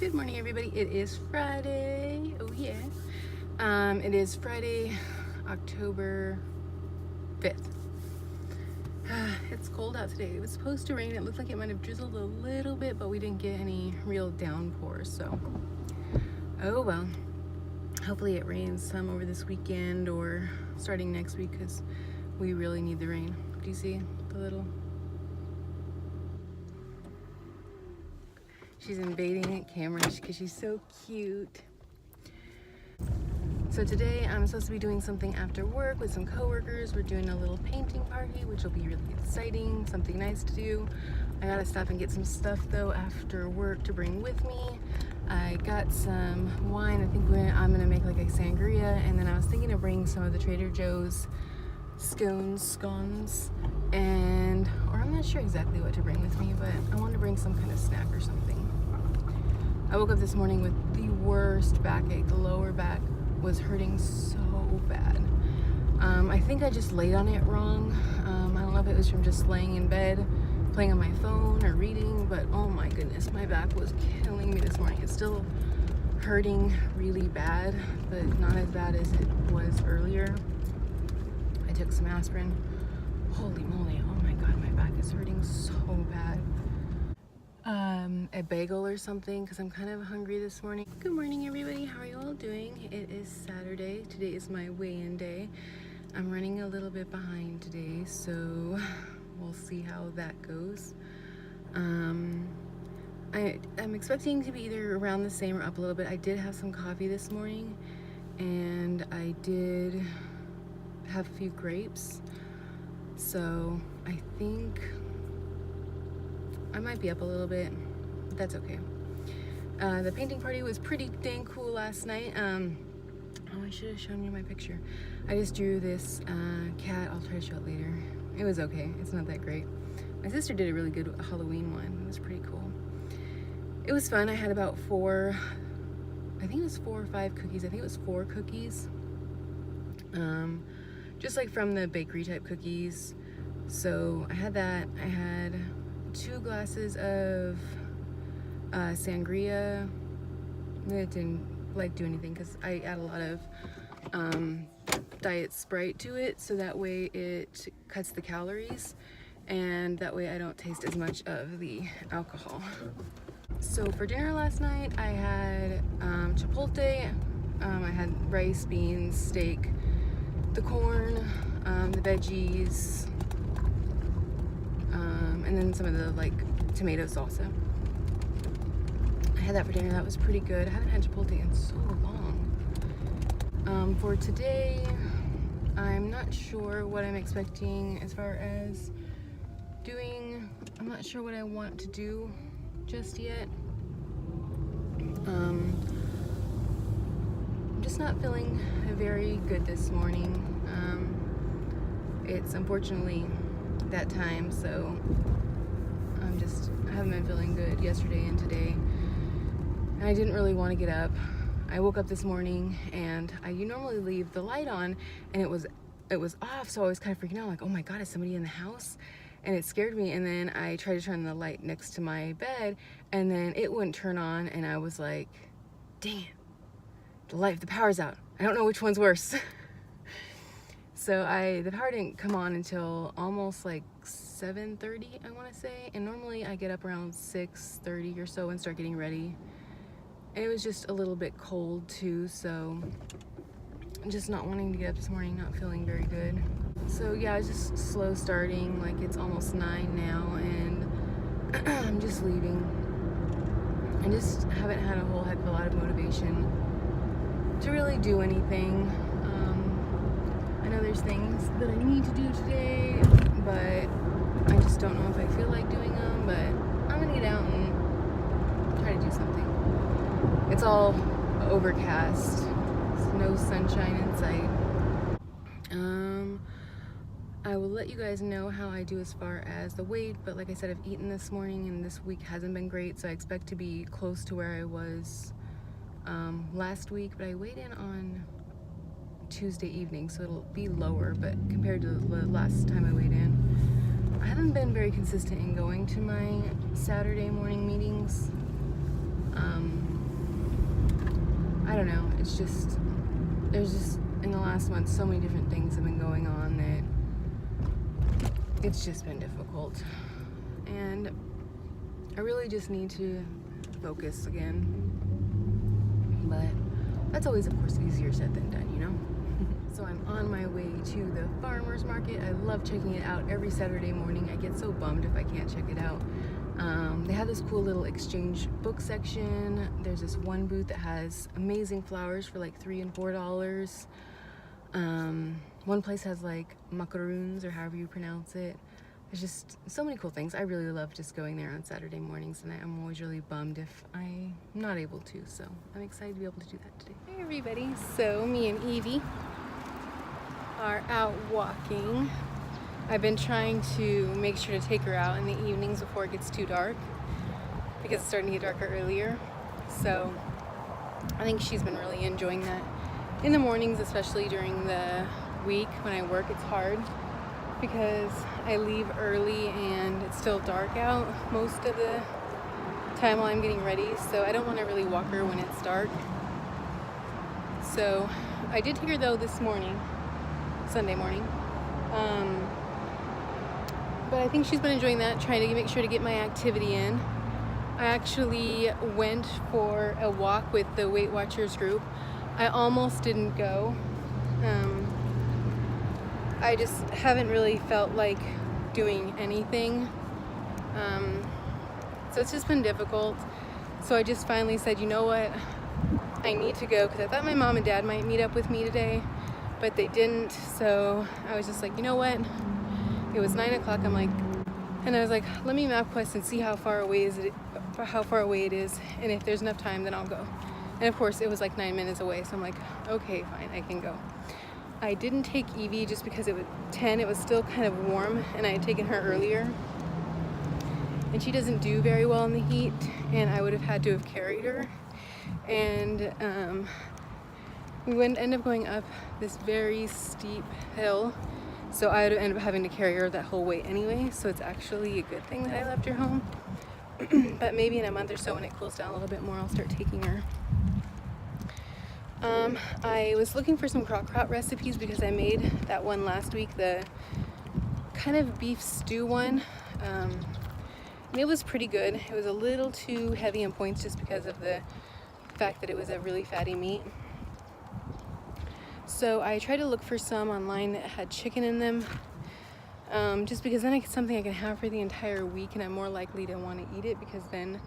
Good morning, everybody. It is Friday. Oh yeah. It is Friday, October 5th. It's cold out today. It was supposed to rain. It looked like it might have drizzled a little bit, but we didn't get any real downpours. So, oh well. Hopefully it rains some over this weekend or starting next week because we really need the rain. Do you see the little? She's invading at Cameron because she's so cute. So today I'm supposed to be doing something after work with some coworkers. We're doing a little painting party, which will be really exciting, something nice to do. I gotta stop and get some stuff though after work to bring with me. I got some wine. I think I'm gonna make like a sangria, and then I was thinking of bringing some of the Trader Joe's scones, and or I'm not sure exactly what to bring with me, but I wanted to bring some kind of snack or something. I woke up this morning with the worst backache. The lower back was hurting so bad. I think I just laid on it wrong. I don't know if it was from just laying in bed, playing on my phone or reading, but oh my goodness, my back was killing me this morning. It's still hurting really bad, but not as bad as it was earlier. I took some aspirin. Holy moly, oh my God, my back is hurting so bad. A bagel or something because I'm kind of hungry this morning. Good morning, everybody. How are you all doing? It is Saturday. Today is my weigh-in day. I'm running a little bit behind today, so we'll see how that goes. I'm expecting to be either around the same or up a little bit. I did have some coffee this morning, and I did have a few grapes, so I think I might be up a little bit, but that's okay. The painting party was pretty dang cool last night. Oh, I should have shown you my picture. I just drew this cat. I'll try to show it later. It was okay. It's not that great. My sister did a really good Halloween one. It was pretty cool. It was fun. I had about I think it was 4 or 5 cookies. I think it was 4 cookies. Just like from the bakery type cookies. So I had that. I had 2 glasses of sangria. It didn't like do anything because I add a lot of diet Sprite to it, so that way it cuts the calories, and that way I don't taste as much of the alcohol. So for dinner last night, I had chipotle. I had rice, beans, steak, the corn, the veggies, and then some of the like tomato salsa. I had that for dinner. That was pretty good. I haven't had chipotle in so long. For today, I'm not sure what I'm expecting as far as doing. I'm not sure what I want to do just yet. I'm just not feeling very good this morning. It's unfortunately that time, so I haven't been feeling good yesterday and today, and I didn't really want to get up. I woke up this morning, and you normally leave the light on, and it was off, so I was kind of freaking out, like, oh my God, is somebody in the house? And it scared me. And then I tried to turn the light next to my bed, and then it wouldn't turn on, and I was like, dang it, the power's out. I don't know which one's worse. So the power didn't come on until almost like 7:30, I want to say. And normally I get up around 6:30 or so and start getting ready. And it was just a little bit cold too, so I'm just not wanting to get up this morning, not feeling very good. So yeah, I was just slow starting, like it's almost 9 now, and I'm just leaving. I just haven't had a whole heck of a lot of motivation to really do anything. I know there's things that I need to do today, but I just don't know if I feel like doing them, but I'm gonna get out and try to do something. It's all overcast. There's no sunshine in sight. I will let you guys know how I do as far as the weight, but like I said, I've eaten this morning and this week hasn't been great, so I expect to be close to where I was last week, but I weighed in on Tuesday evening, so it'll be lower, but compared to the last time I weighed in, I haven't been very consistent in going to my Saturday morning meetings. I don't know, it's just, there's just, in the last month, so many different things have been going on that it's just been difficult. And I really just need to focus again. But that's always, of course, easier said than done, you know? So I'm on my way to the farmer's market. I love checking it out every Saturday morning. I get so bummed if I can't check it out. They have this cool little exchange book section. There's this one booth that has amazing flowers for like $3 and $4. One place has like macaroons, or however you pronounce it. There's just so many cool things. I really love just going there on Saturday mornings, and I'm always really bummed if I'm not able to. So I'm excited to be able to do that today. Hey everybody, so me and Evie are out walking. I've been trying to make sure to take her out in the evenings before it gets too dark, because it's starting to get darker earlier. So I think she's been really enjoying that. In the mornings, especially during the week when I work, it's hard because I leave early and it's still dark out most of the time while I'm getting ready, so I don't want to really walk her when it's dark. So I did take her though this morning, Sunday morning. But I think she's been enjoying that, trying to make sure to get my activity in. I actually went for a walk with the Weight Watchers group. I almost didn't go. I just haven't really felt like doing anything. So it's just been difficult. So I just finally said, you know what? I need to go, because I thought my mom and dad might meet up with me today, but they didn't. So I was just like, you know what? It was 9 o'clock. I was like, let me MapQuest and see how far away it is, and if there's enough time, then I'll go. And of course, it was like 9 minutes away, so I'm like, okay, fine, I can go. I didn't take Evie just because it was 10. It was still kind of warm, and I had taken her earlier, and she doesn't do very well in the heat, and I would have had to have carried her. And we would end up going up this very steep hill. So I would end up having to carry her that whole way anyway, so it's actually a good thing that I left her home. But maybe in a month or so, when it cools down a little bit more, I'll start taking her. I was looking for some crock pot recipes because I made that one last week, the kind of beef stew one. And it was pretty good. It was a little too heavy in points just because of the fact that it was a really fatty meat. So I tried to look for some online that had chicken in them, just because then it's something I can have for the entire week, and I'm more likely to want to eat it because then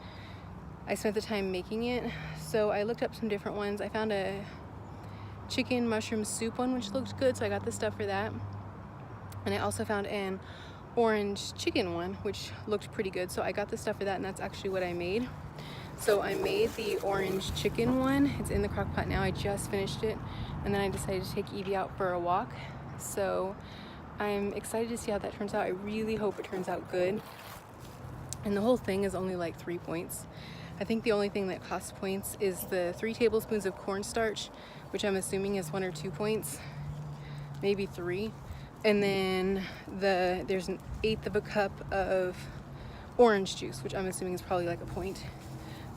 I spent the time making it. So I looked up some different ones. I found a chicken mushroom soup one, which looked good, so I got the stuff for that. And I also found an orange chicken one, which looked pretty good, so I got the stuff for that, and that's actually what I made. So I made the orange chicken one. It's in the crock pot now. I just finished it, and then I decided to take Evie out for a walk. So I'm excited to see how that turns out. I really hope it turns out good. And the whole thing is only like 3 points. I think the only thing that costs points is the 3 tablespoons of cornstarch, which I'm assuming is 1 or 2 points, maybe 3. And then there's an 1/8 of a cup of orange juice, which I'm assuming is probably like a point.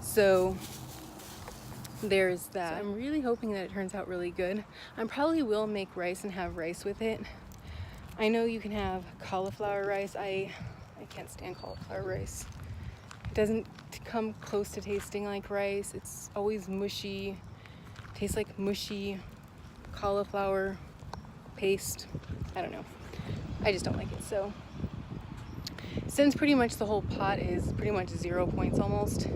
So there's that. So I'm really hoping that it turns out really good. I probably will make rice and have rice with it. I know you can have cauliflower rice. I can't stand cauliflower rice. It doesn't come close to tasting like rice. It's always mushy. It tastes like mushy cauliflower paste. I don't know. I just don't like it. So since pretty much the whole pot is pretty much 0 points almost,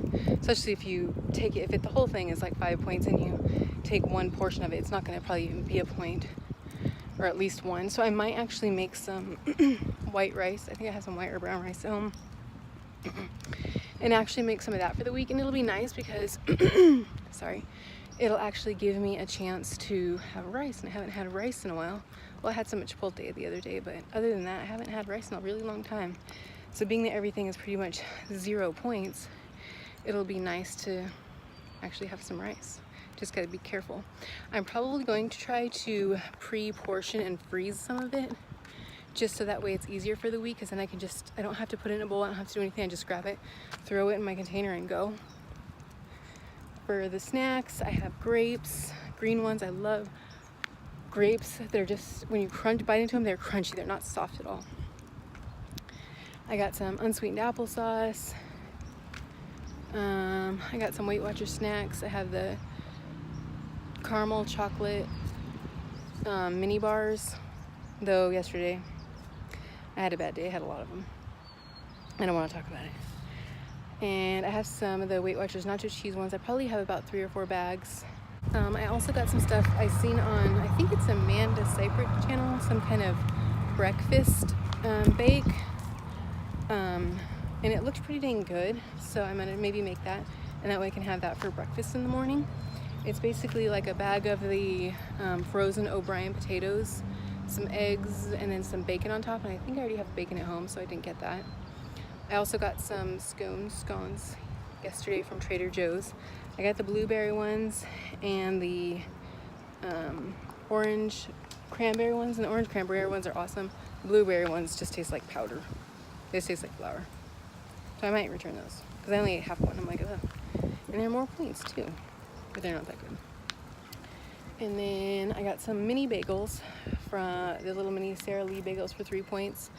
especially if you take it, if the whole thing is like 5 points and you take one portion of it, it's not going to probably even be a point, or at least one. So I might actually make some white rice. I think I have some white or brown rice at home, and actually make some of that for the week. And it'll be nice because sorry, it'll actually give me a chance to have rice, and I haven't had rice in a while. Well, I had some chipotle the other day, but other than that, I haven't had rice in a really long time. So being that everything is pretty much 0 points, it'll be nice to actually have some rice. Just gotta be careful. I'm probably going to try to pre-portion and freeze some of it, just so that way it's easier for the week, because then I don't have to put it in a bowl, I don't have to do anything, I just grab it, throw it in my container and go. For the snacks, I have grapes, green ones. I love grapes. They're just, when you bite into them, they're crunchy. They're not soft at all. I got some unsweetened applesauce. I got some Weight Watchers snacks. I have the caramel chocolate mini bars, though yesterday I had a bad day. I had a lot of them. I don't want to talk about it. And I have some of the Weight Watchers nacho cheese ones. I probably have about 3 or 4 bags. I also got some stuff I seen on, I think it's Amanda Seyfried channel, some kind of breakfast bake. And it looked pretty dang good, so I'm gonna maybe make that, and that way I can have that for breakfast in the morning. It's basically like a bag of the frozen O'Brien potatoes, some eggs, and then some bacon on top, and I think I already have bacon at home, so I didn't get that. I also got some scones yesterday from Trader Joe's. I got the blueberry ones and the orange cranberry ones, and the orange cranberry ones are awesome. The blueberry ones just taste like powder. They just taste like flour. So I might return those, because I only ate half one. I'm like, ugh. And they're more points too, but they're not that good. And then I got some mini bagels from the little mini Sara Lee bagels for 3 points,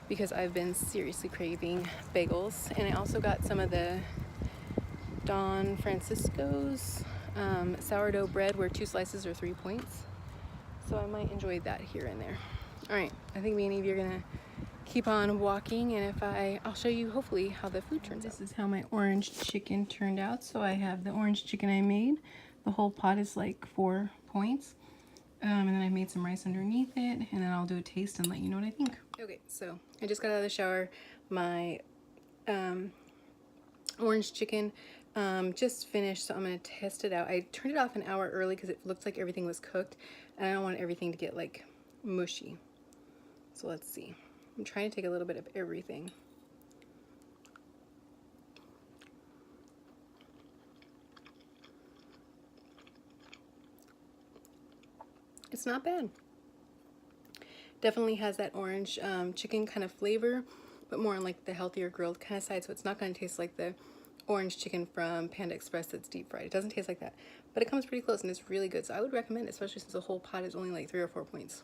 because I've been seriously craving bagels. And I also got some of the Don Francisco's sourdough bread, where 2 slices are 3 points. So I might enjoy that here and there. All right, I think me and Evie are gonna keep on walking, and I'll show you hopefully how the food turns out. This is how my orange chicken turned out. So I have the orange chicken I made. The whole pot is like 4 points. And then I made some rice underneath it, and then I'll do a taste and let you know what I think. Okay, so I just got out of the shower. My orange chicken just finished, so I'm gonna test it out. I turned it off an hour early because it looked like everything was cooked, and I don't want everything to get like mushy. So let's see. I'm trying to take a little bit of everything. It's not bad. Definitely has that orange chicken kind of flavor, but more on like the healthier grilled kind of side, so it's not going to taste like the orange chicken from Panda Express that's deep fried. It doesn't taste like that, but it comes pretty close, and it's really good. So I would recommend it, especially since the whole pot is only like 3 or 4 points.